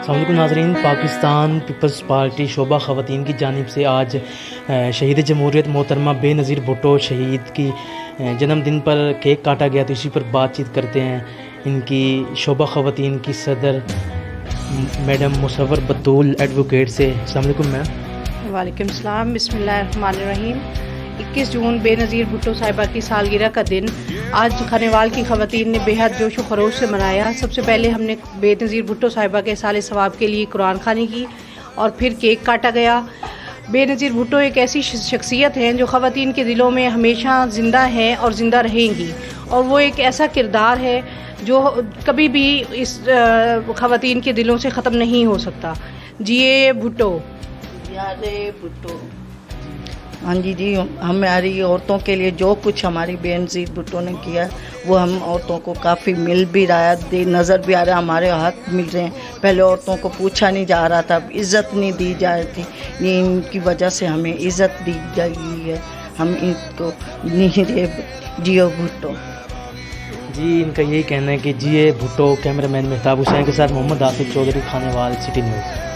अस्सलामुअलैकुम नाज़रीन, Pakistan peoples party शोबा ख़वातीन की जानिब से आज शहीद जमहूरियत मोहतरमा बेनज़ीर भुट्टो शहीद की जन्मदिन पर केक काटा गया। तो इसी पर बातचीत करते हैं इनकी शोबा ख़वातीन की सदर मैडम मुसव्वर बतूल एडवोकेट से। अस्सलाम वालेकुम मैम। वालेकुम सलाम। बिस्मिल्लाहिर्रहमानिर्रहीम। 21 जून बेनज़ीर भुट्टो साहिबा की सालगिरह का दिन आज खानेवाल की ख़वातीन ने बेहद जोश व खरोश से मनाया। सबसे पहले हमने बेनज़ीर भुट्टो साहिबा के साले सवाब के लिए कुरान खानी की और फिर केक काटा गया। बेनज़ीर भुट्टो एक ऐसी शख्सियत हैं जो ख़वातीन के दिलों में हमेशा ज़िंदा हैं और ज़िंदा रहेंगी, और वो एक ऐसा किरदार है जो कभी भी इस ख़वातीन के दिलों से ख़त्म नहीं हो सकता। जिए भुट्टो, यारे भुट्टो। हाँ जी, हमारी औरतों के लिए जो कुछ हमारी बेनज़ीर भुट्टो ने किया वो हम औरतों को काफ़ी मिल भी रहा है, नज़र भी आ रहा है, हमारे हक मिल रहे हैं। पहले औरतों को पूछा नहीं जा रहा था, इज़्ज़त नहीं दी जा रही थी, ये इनकी वजह से हमें इज़्ज़त दी गई है। हम इनको नहीं दे जियो भुट्टो जी, इनका यही कहना है कि जिए भुट्टो। कैमरामैन मेहताब हुसैन के साथ मोहम्मद आसिफ चौधरी, खानेवाल, सिटी न्यूज़।